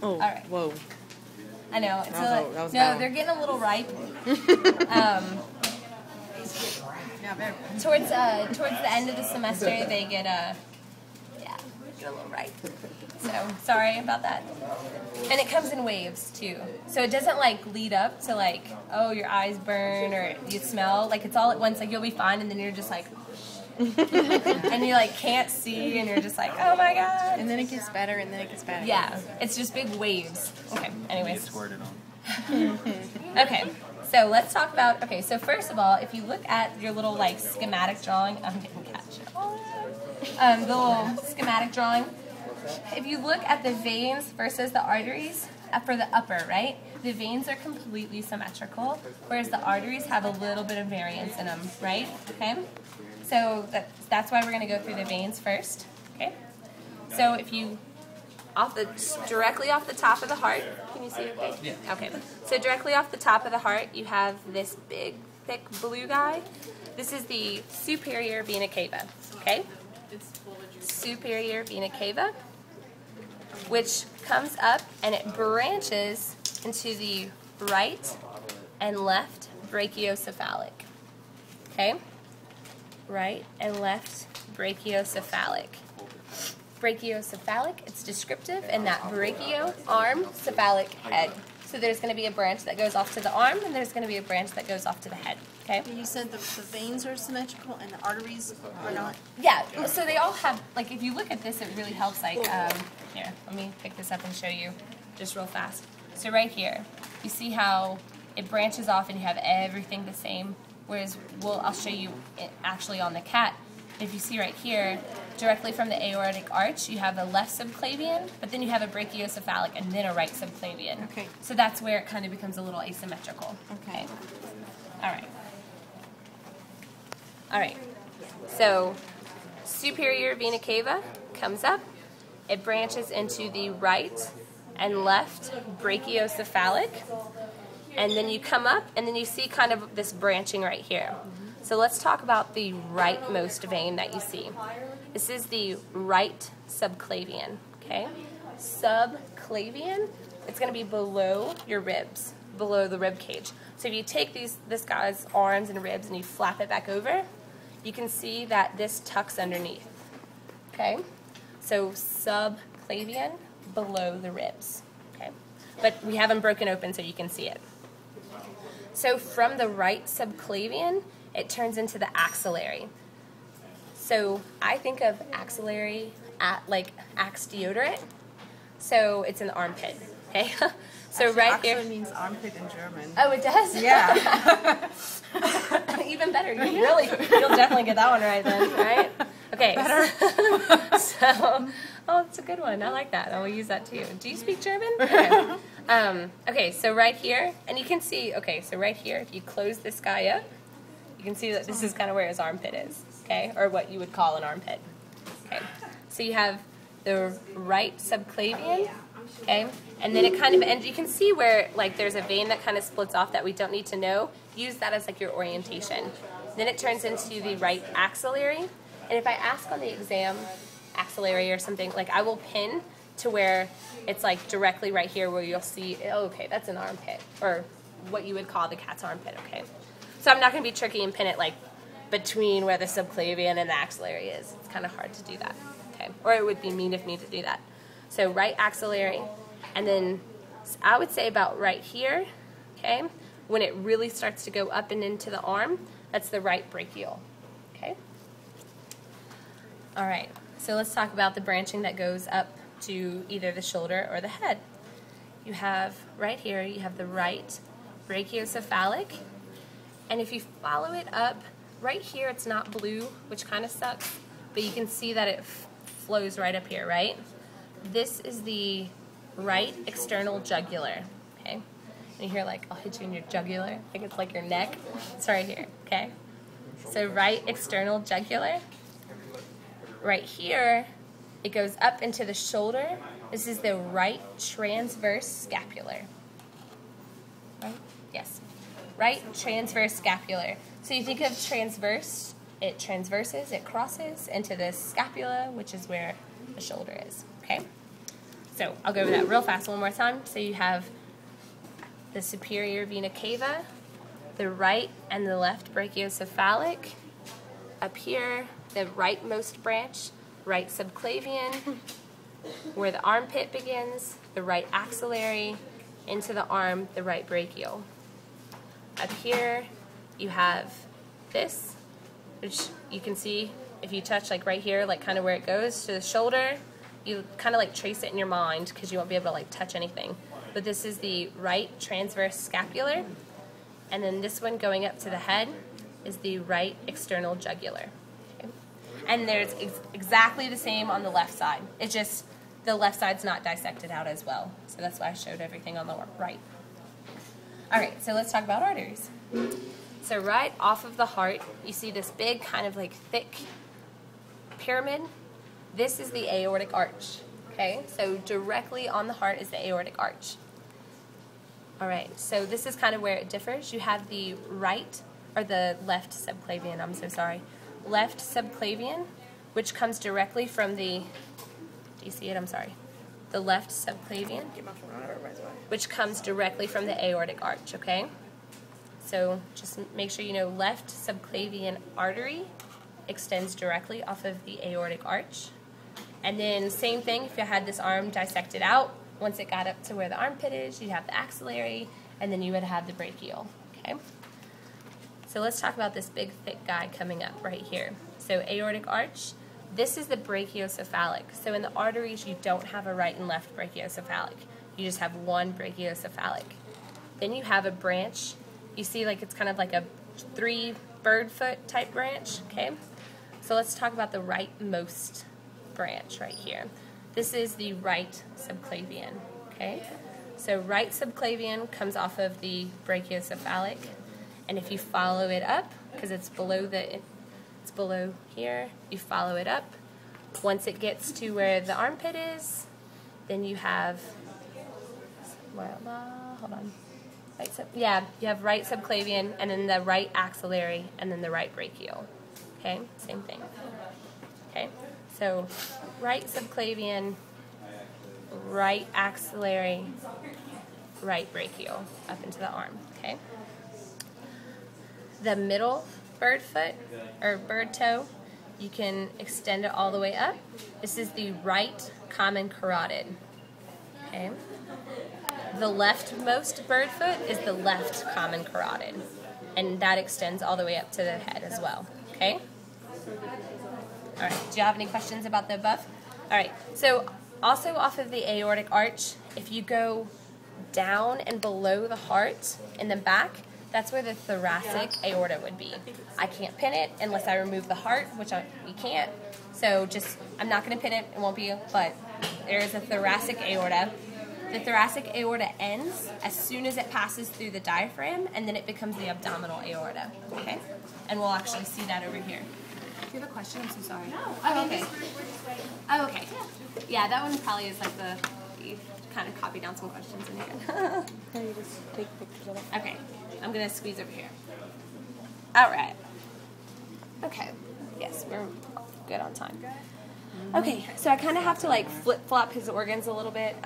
Oh, all right. Whoa. I know. It's That was no, loud. they're getting a little ripe. Towards the end of the semester, they get a little ripe. So sorry about that. And it comes in waves too. So it doesn't like lead up to like, oh, your eyes burn or you smell. Like it's all at once. Like you'll be fine, and then you're just like, and you like can't see, and you're just like, oh my god. And then it gets better, and then it gets better. Yeah, it's just big waves. Okay. Anyways. Get squirted on. Okay. So let's talk about. Okay. So first of all, if you look at your little like schematic drawing, I'm getting catch. The little schematic drawing. If you look at the veins versus the arteries for the upper, right? The veins are completely symmetrical, whereas the arteries have a little bit of variance in them, right? Okay. So that's why we're going to go through the veins first. Okay. So if you directly off the top of the heart, can you see your face? Yeah. Okay. So directly off the top of the heart, you have this big, thick blue guy. This is the superior vena cava. Okay. Superior vena cava, which comes up and it branches into the right and left brachiocephalic. Okay? Right and left brachiocephalic. Brachiocephalic, it's descriptive, and that brachio, arm, cephalic, head. So there's going to be a branch that goes off to the arm, and there's going to be a branch that goes off to the head. Okay? You said the veins are symmetrical and the arteries are not? Yeah, so they all have, like, if you look at this, it really helps, like, here, let me pick this up and show you just real fast. So right here, you see how it branches off and you have everything the same, whereas, I'll show you it actually on the cat. If you see right here, directly from the aortic arch, you have a left subclavian, but then you have a brachiocephalic and then a right subclavian. Okay. So that's where it kind of becomes a little asymmetrical. Okay. All right. All right. So superior vena cava comes up. It branches into the right and left brachiocephalic. And then you come up, and then you see kind of this branching right here. So let's talk about the rightmost vein that you see. This is the right subclavian, okay? Subclavian, it's going to be below your ribs, below the rib cage. So if you take this guy's arms and ribs and you flap it back over, you can see that this tucks underneath, okay? So subclavian, below the ribs, okay? But we have them broken open so you can see it. So from the right subclavian, it turns into the axillary. So I think of axillary like axe deodorant. So it's an armpit, okay? So Actually, right here. Axel means armpit in German. Oh, it does? Yeah. Even better. You'll definitely get that one right then, right? Okay. Better. So, oh, that's a good one. I like that. I will use that too. Do you speak German? Okay. Okay, so right here, and you can see, okay, so right here, if you close this guy up, you can see that this is kind of where his armpit is, okay, or what you would call an armpit. Okay, so you have the right subclavian, okay, and then it kind of ends, you can see where, like, there's a vein that kind of splits off that we don't need to know. Use that as, like, your orientation. Then it turns into the right axillary, and if I ask on the exam, axillary or something, like, I will pin to where it's, like, directly right here where you'll see, oh, okay, that's an armpit, or what you would call the cat's armpit, okay. So I'm not going to be tricky and pin it, like, between where the subclavian and the axillary is. It's kind of hard to do that, okay? Or it would be mean of me to do that. So right axillary, and then I would say about right here, okay? When it really starts to go up and into the arm, that's the right brachial, okay? All right, so let's talk about the branching that goes up to either the shoulder or the head. You have, right here, you have the right brachiocephalic, and if you follow it up, right here it's not blue, which kind of sucks, but you can see that it flows right up here, right? This is the right external jugular, okay? And you hear, like, I'll hit you in your jugular, I think it's like your neck. It's right here, okay? So right external jugular. Right here, it goes up into the shoulder. This is the right transverse scapular. Right? Yes. Right transverse scapular. So you think of transverse, it transverses, it crosses into the scapula, which is where the shoulder is, okay? So I'll go over that real fast one more time. So you have the superior vena cava, the right and the left brachiocephalic. Up here, the rightmost branch, right subclavian, where the armpit begins, the right axillary, into the arm, the right brachial. Up here, you have this, which you can see if you touch like right here, like kind of where it goes to the shoulder, you kind of like trace it in your mind because you won't be able to like touch anything. But this is the right transverse scapular, and then this one going up to the head is the right external jugular. Okay? And there's exactly the same on the left side. It's just the left side's not dissected out as well. So that's why I showed everything on the right. All right, so let's talk about arteries. So right off of the heart, you see this big kind of like thick pyramid. This is the aortic arch. Okay, so directly on the heart is the aortic arch. All right, so this is kind of where it differs. You have the right, or the left subclavian, I'm so sorry. Left subclavian, which comes directly from the, do you see it? I'm sorry. The left subclavian, which comes directly from the aortic arch, okay? So just make sure you know left subclavian artery extends directly off of the aortic arch. And then same thing, if you had this arm dissected out, once it got up to where the armpit is, you'd have the axillary, and then you would have the brachial, okay? So let's talk about this big, thick guy coming up right here. So aortic arch, this is the brachiocephalic. So in the arteries, you don't have a right and left brachiocephalic. You just have one brachiocephalic. Then you have a branch. You see like it's kind of like a 3 bird foot type branch, okay? So let's talk about the rightmost branch right here. This is the right subclavian, okay? So right subclavian comes off of the brachiocephalic, and if you follow it up, because it's below here, you follow it up. Once it gets to where the armpit is, then you have, hold on. You have right subclavian, and then the right axillary, and then the right brachial. Okay, same thing. Okay, so right subclavian, right axillary, right brachial, up into the arm. Okay. The middle bird foot, or bird toe, you can extend it all the way up. This is the right common carotid. Okay. The leftmost bird foot is the left common carotid, and that extends all the way up to the head as well, okay? All right, do you have any questions about the above? All right, so also off of the aortic arch, if you go down and below the heart in the back, that's where the thoracic aorta would be. I can't pin it unless I remove the heart, which we can't, so I'm not gonna pin it, it won't be, but there is a thoracic aorta. The thoracic aorta ends as soon as it passes through the diaphragm, and then it becomes the abdominal aorta, okay? And we'll actually see that over here. Do you have a question? I'm so sorry. No. Oh, okay. Oh, okay. Yeah, that one probably is like you kind of copy down some questions in here. No, you just take pictures of it. Okay, I'm going to squeeze over here. All right. Okay, yes, we're good on time. Okay, so I kind of have to like flip-flop his organs a little bit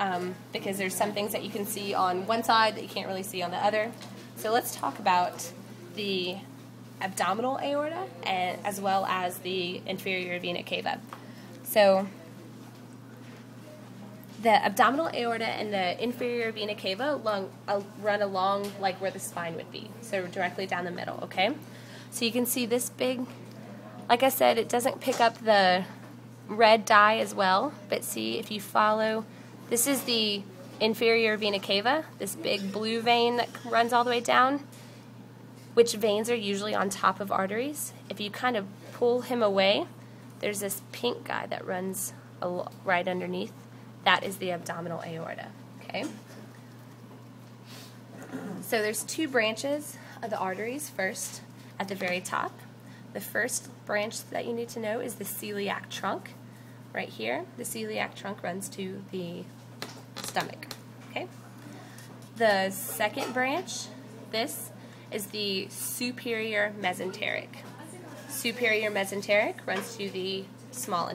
because there's some things that you can see on one side that you can't really see on the other. So let's talk about the abdominal aorta and as well as the inferior vena cava. So the abdominal aorta and the inferior vena cava run along like where the spine would be, so directly down the middle, okay? So you can see this big, like I said, it doesn't pick up the red dye as well, but see if you follow, this is the inferior vena cava, this big blue vein that runs all the way down, which veins are usually on top of arteries. If you kind of pull him away, there's this pink guy that runs right underneath. That is the abdominal aorta, okay? So there's 2 branches of the arteries. First, at the very top, the first branch that you need to know is the celiac trunk. Right here, the celiac trunk runs to the stomach, okay? The second branch, this is the superior mesenteric. Superior mesenteric runs to the small